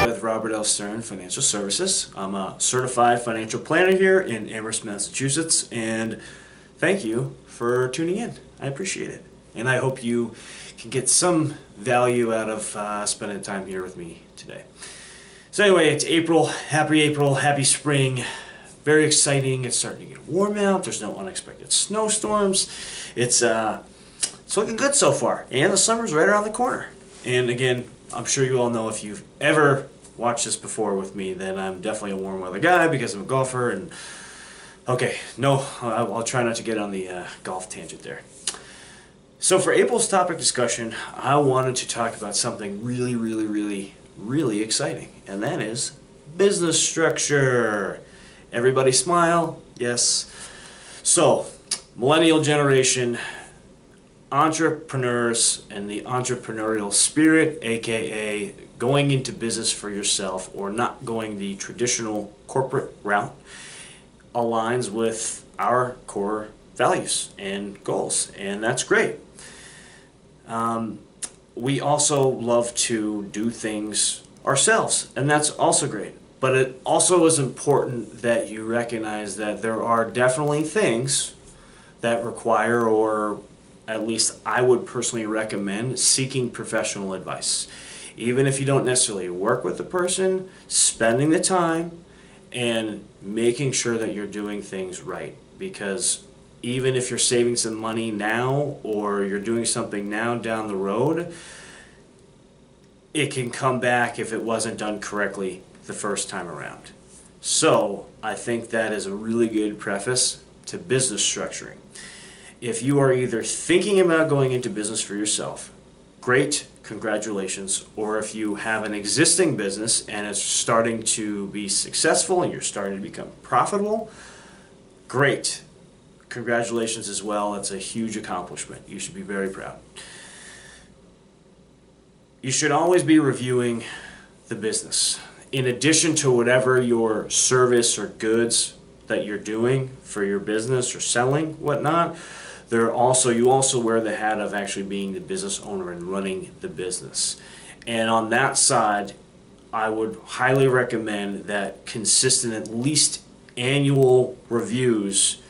With Robert L. Stern Financial Services. I'm a certified financial planner here in Amherst, Massachusetts, and thank you for tuning in. I appreciate it, and I hope you can get some value out of spending time here with me today. So anyway, it's April, happy spring. Very exciting. It's starting to get warm out. There's no unexpected snowstorms. It's looking good so far, and the summer's right around the corner. And again, I'm sure you all know, if you've ever watched this before with me, then I'm definitely a warm weather guy because I'm a golfer. And okay, no, I'll try not to get on the golf tangent there. So for April's topic discussion, I wanted to talk about something really exciting, and that is business structure. Everybody smile. Yes. So, millennial generation, entrepreneurs, and the entrepreneurial spirit, aka going into business for yourself or not going the traditional corporate route, aligns with our core values and goals, and that's great. We also love to do things ourselves, and that's also great. But it also is important that you recognize that there are definitely things that require, or at least I would personally recommend, seeking professional advice. Even if you don't necessarily work with the person, spending the time and making sure that you're doing things right. Because even if you're saving some money now, or you're doing something now down the road, it can come back if it wasn't done correctly the first time around. So I think that is a really good preface to business structuring. If you are either thinking about going into business for yourself, great, congratulations. Or if you have an existing business and it's starting to be successful and you're starting to become profitable, great, congratulations as well. It's a huge accomplishment. You should be very proud. You should always be reviewing the business. In addition to whatever your service or goods that you're doing for your business or selling, whatnot, you also wear the hat of actually being the business owner and running the business. And on that side, I would highly recommend that consistent, at least annual reviews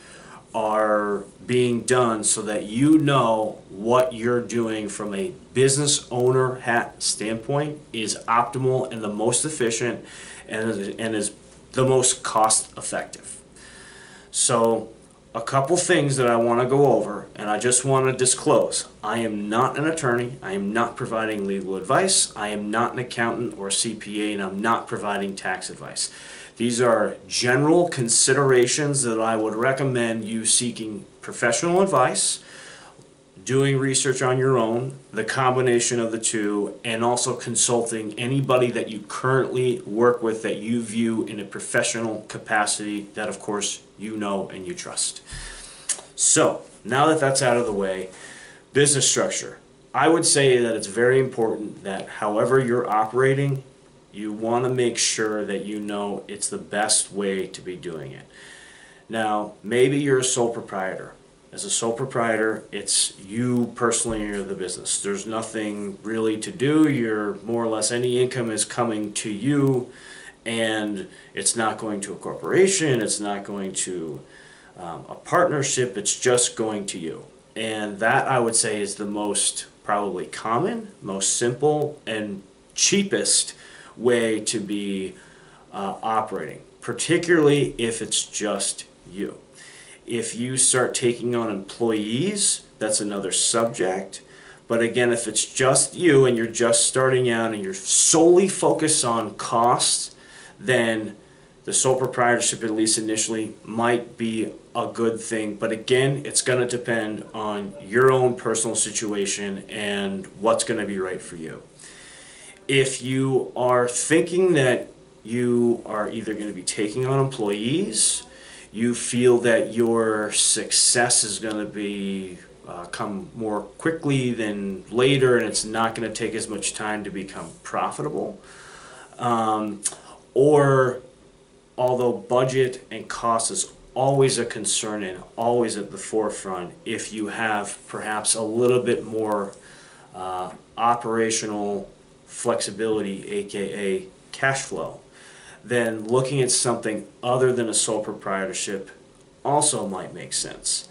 are being done so that you know what you're doing from a business owner hat standpoint is optimal and the most efficient and is the most cost effective. So a couple things that I want to go over, and I just want to disclose. I am not an attorney. I am not providing legal advice. I am not an accountant or CPA, and I'm not providing tax advice. These are general considerations that I would recommend you seeking professional advice, doing research on your own, the combination of the two, and also consulting anybody that you currently work with that you view in a professional capacity that, of course, you know and you trust. So, now that that's out of the way, business structure. I would say that it's very important that however you're operating, you want to make sure that you know it's the best way to be doing it. Now, maybe you're a sole proprietor. As a sole proprietor, it's you personally are the business. There's nothing really to do. You're more or less, any income is coming to you, and it's not going to a corporation. It's not going to a partnership. It's just going to you. And that, I would say, is the most probably common, most simple, and cheapest way to be operating, particularly if it's just you. If you start taking on employees, that's another subject. But again, if it's just you and you're just starting out and you're solely focused on costs, then the sole proprietorship, at least initially, might be a good thing. But again, it's going to depend on your own personal situation and what's going to be right for you. If you are thinking that you are either going to be taking on employees, you feel that your success is going to be come more quickly than later, and it's not going to take as much time to become profitable, or although budget and cost is always a concern and always at the forefront if you have perhaps a little bit more operational flexibility, aka cash flow. Then looking at something other than a sole proprietorship also might make sense.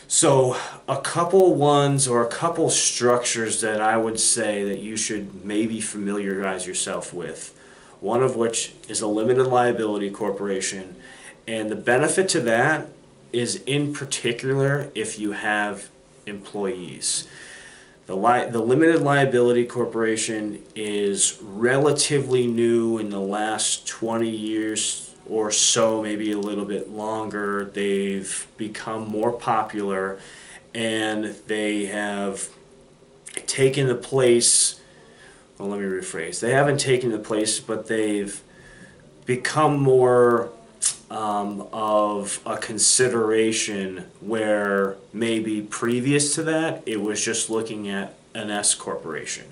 So a couple ones or a couple structures that I would say that you should maybe familiarize yourself with. One of which is a limited liability corporation, and the benefit to that is in particular if you have employees. The limited liability corporation is relatively new in the last 20 years or so, maybe a little bit longer. They've become more popular, and they have taken the place, well, let me rephrase. They haven't taken the place, but they've become more of a consideration where maybe previous to that it was just looking at an S corporation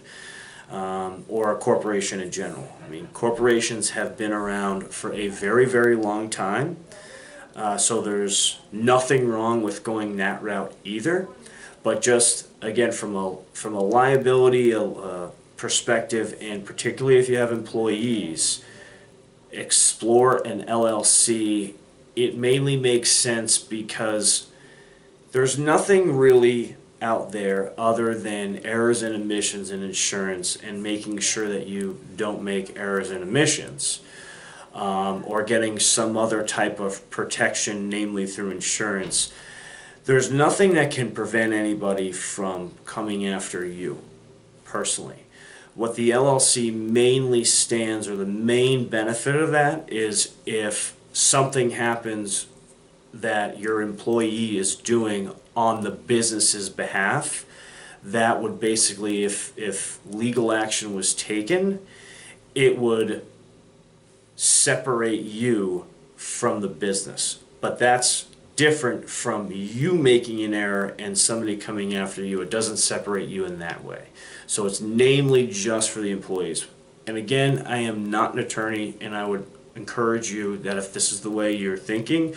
or a corporation in general. I mean, corporations have been around for a very, very long time, so there's nothing wrong with going that route either. But just again, from a liability perspective, and particularly if you have employees, explore an LLC. It mainly makes sense because there's nothing really out there other than errors and omissions in insurance and making sure that you don't make errors and omissions, or getting some other type of protection, namely through insurance. There's nothing that can prevent anybody from coming after you personally. What the LLC mainly stands, or the main benefit of that, is if something happens that your employee is doing on the business's behalf, that would basically, if legal action was taken, it would separate you from the business. But that's different from you making an error and somebody coming after you. It doesn't separate you in that way. So it's namely just for the employees. And again, I am not an attorney, and I would encourage you that if this is the way you're thinking,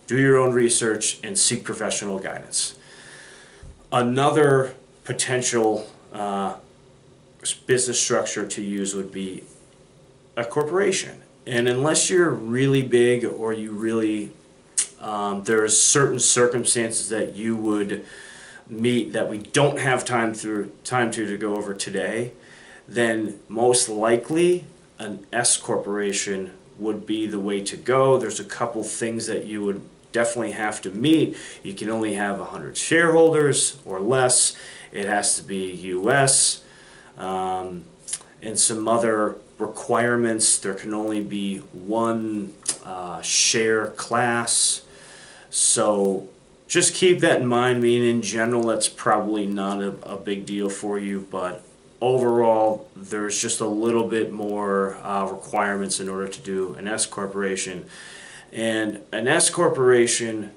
do your own research and seek professional guidance. Another potential business structure to use would be a corporation. And unless you're really big, or you really there's certain circumstances that you would meet that we don't have time to go over today, then most likely an S corporation would be the way to go. There's a couple things that you would definitely have to meet. You can only have 100 shareholders or less. It has to be US, and some other requirements. There can only be one share class. So just keep that in mind. I mean, in general, that's probably not a big deal for you, but overall, there's just a little bit more requirements in order to do an S corporation. And an S corporation,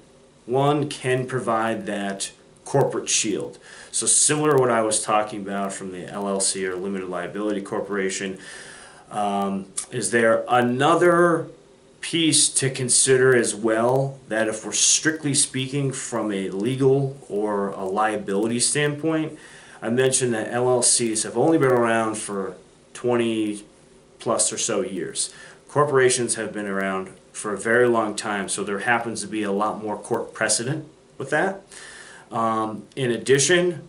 one, can provide that corporate shield. So similar to what I was talking about from the LLC or limited liability corporation, is there another piece to consider as well, that if we're strictly speaking from a legal or a liability standpoint, I mentioned that LLCs have only been around for 20 plus or so years. Corporations have been around for a very long time, so there happens to be a lot more court precedent with that. In addition,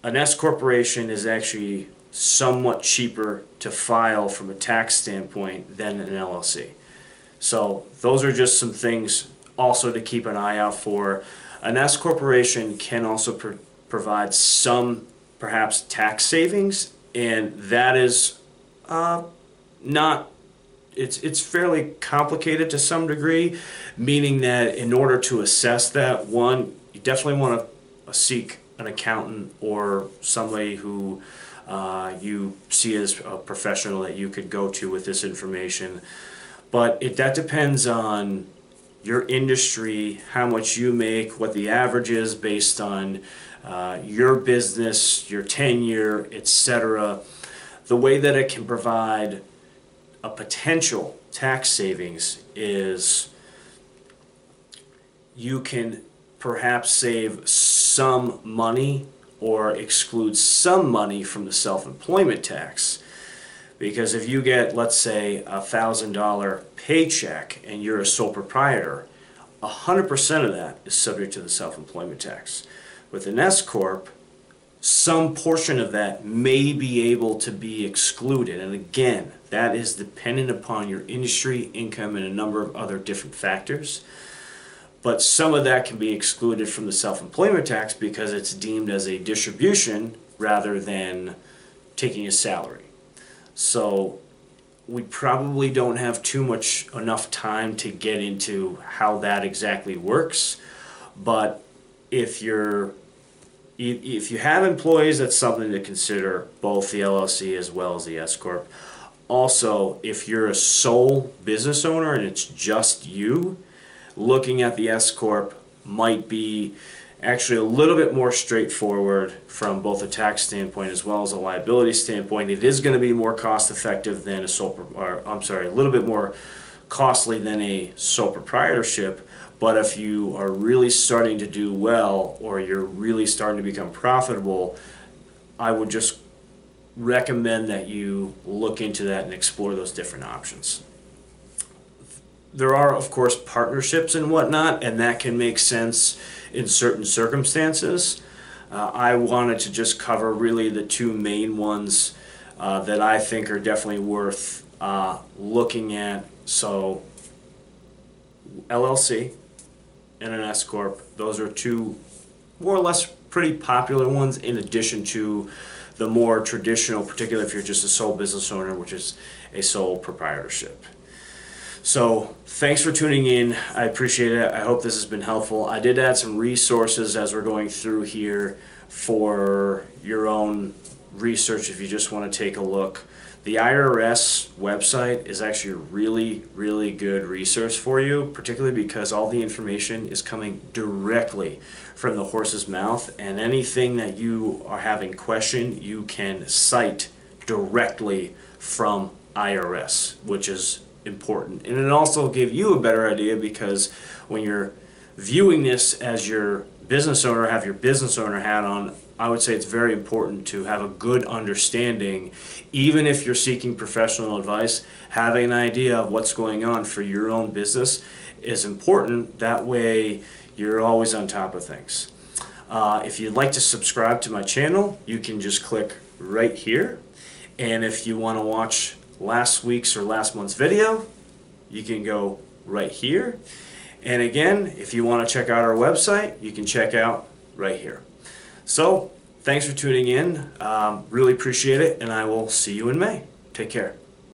an S corporation is actually somewhat cheaper to file from a tax standpoint than an LLC. So those are just some things also to keep an eye out for. An S corporation can also provide some perhaps tax savings, and that is it's fairly complicated to some degree, meaning that in order to assess that, one, you definitely want to seek an accountant or somebody who you see as a professional that you could go to with this information. But that depends on your industry, how much you make, what the average is based on your business, your tenure, etc. The way that it can provide a potential tax savings is you can perhaps save some money or exclude some money from the self-employment tax. Because if you get, let's say, $1,000 paycheck and you're a sole proprietor, 100% of that is subject to the self-employment tax. With an S Corp, some portion of that may be able to be excluded. And again, that is dependent upon your industry, income, and a number of other different factors. But some of that can be excluded from the self-employment tax because it's deemed as a distribution rather than taking a salary. So we probably don't have enough time to get into how that exactly works. But if you have employees, that's something to consider, both the LLC as well as the S Corp. Also, if you're a sole business owner and it's just you, looking at the S Corp might be actually a little bit more straightforward from both a tax standpoint as well as a liability standpoint. It is going to be more cost effective than a little bit more costly than a sole proprietorship. But if you are really starting to do well, or you're really starting to become profitable, I would just recommend that you look into that and explore those different options. There are, of course, partnerships and whatnot, and that can make sense in certain circumstances. I wanted to just cover really the two main ones that I think are definitely worth looking at. So, LLC and an S Corp, those are two more or less pretty popular ones, in addition to the more traditional, particularly if you're just a sole business owner, which is a sole proprietorship. So thanks for tuning in. I appreciate it. I hope this has been helpful. I did add some resources as we're going through here for your own research if you just want to take a look. The IRS website is actually a really, really good resource for you, particularly because all the information is coming directly from the horse's mouth, and anything that you are having question, you can cite directly from IRS, which is important. And it also give you a better idea, because when you're viewing this as your business owner, have your business owner hat on, I would say it's very important to have a good understanding, even if you're seeking professional advice. Having an idea of what's going on for your own business is important. That way you're always on top of things. If you'd like to subscribe to my channel, you can just click right here. And if you want to watch last week's or last month's video, you can go right here. And again, if you want to check out our website, you can check out right here. So, thanks for tuning in. Really appreciate it, and I will see you in May. Take care.